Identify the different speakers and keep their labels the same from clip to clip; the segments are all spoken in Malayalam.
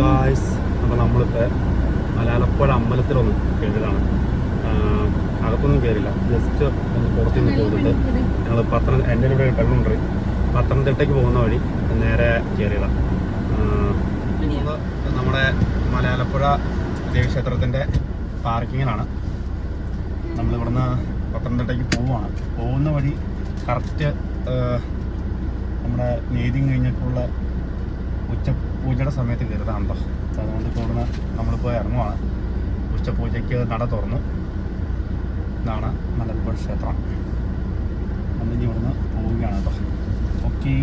Speaker 1: ഗായ്സ്, അപ്പോൾ നമ്മളിപ്പോൾ മലയാളപ്പുഴ അമ്പലത്തിലൊന്ന് കയറിയതാണ്. അകത്തൊന്നും കയറില്ല, ജസ്റ്റ് ഒന്ന് പുറത്തു നിന്ന് പോന്നിട്ട് ഞങ്ങൾ എൻ്റെ ഇവിടെ ടൗണുണ്ട്, പത്തനംതിട്ടയ്ക്ക് പോകുന്ന വഴി നേരെ കയറിയതാണ്. നമ്മുടെ മലയാളപ്പുഴ ദേവീക്ഷേത്രത്തിൻ്റെ പാർക്കിങ്ങിലാണ്. നമ്മളിവിടുന്ന് പത്തനംതിട്ടയ്ക്ക് പോവുകയാണ്. പോകുന്ന വഴി കറക്റ്റ് നമ്മുടെ നീതി കഴിഞ്ഞിട്ടുള്ള ഉച്ചപൂജയുടെ സമയത്ത് കയറുന്നതാണല്ലോ. അപ്പോൾ അതുകൊണ്ട് ഇപ്പോൾ ഇവിടുന്ന് നമ്മളിപ്പോൾ ഇറങ്ങുവാണ്. ഉച്ചപൂജയ്ക്ക് നട തുറന്നു. ഇതാണ് മലയാളപ്പുഴ ക്ഷേത്രം. നമ്മളിനി ഇവിടുന്ന് പോവുകയാണ് കേട്ടോ. ഓക്കേ.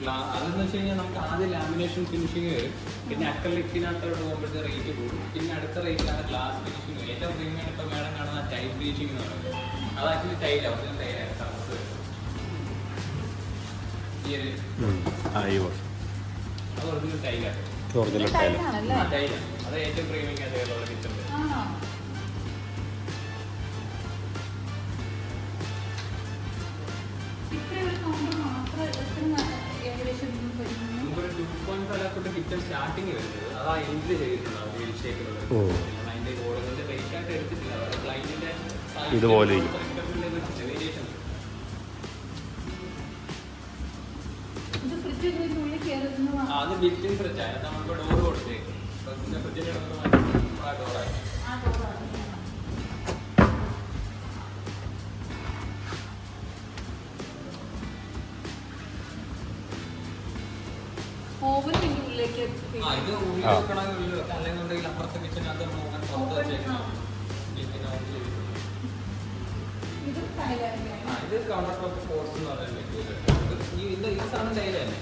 Speaker 2: അതെന്ന് വെച്ച് കഴിഞ്ഞാൽ നമുക്ക് ആദ്യം ലാമിനേഷൻ ഫിനിഷിങ് വരും, പിന്നെ അക്രലിക്കിനകത്തോട്ട് പോകുമ്പോഴത്തെ റേറ്റ് കൂടും, പിന്നെ അടുത്ത റേറ്റിലാണ് ഗ്ലാസ് ഫിനിഷിങ്. ഏറ്റവും പ്രീമിയം ഇപ്പോൾ മേഡം കാണുന്ന ടൈൽ ഫിനിഷിംഗ് എന്ന് പറയുന്നത് അത് ആക്ച്വലി ടൈലാണ്, ഒറിജിനൽ ടൈലാണ്. അത് ഒറിജിനൽ ടൈലാണ്, ടൈലാണ്. അത് ഏറ്റവും പ്രീമിയം ആയിട്ടുള്ള കിച്ചൺ. കിച്ചൺ സ്റ്റാർട്ടിങ് വരുന്നത് അതാ എൻഡ് ചെയ്തിട്ടുണ്ടാവും. അതിന്റെ ഓരോന്നിന്റെ റേറ്റ് ആയിട്ട് എടുത്തിട്ടില്ല, ക്ലൈന്റിന്റെ
Speaker 1: ഇതുപോലെ
Speaker 2: വേരിയേഷൻ. അത് ബിൽറ്റിൻ ഫ്രിഡ്ജാണ്, നമുക്ക് ഡോർ കൊടുത്തേക്കും. ഫ്രിഡ്ജിന്റെ ഡോറായി. ഇത് ഉള്ളിൽ വെക്കണമെങ്കിൽ ഉള്ളിൽ വെക്കാം, അല്ലെങ്കിൽ അപ്പുറത്തെ കിച്ചനകത്ത് നോക്കാൻ പുറത്ത് വെച്ചേക്കണം. ഇത് കൗണ്ടർ ടോപ്പ് ഫോർസ് എന്ന് പറയുന്നത് ഈ സാധനം ടൈൽ തന്നെ.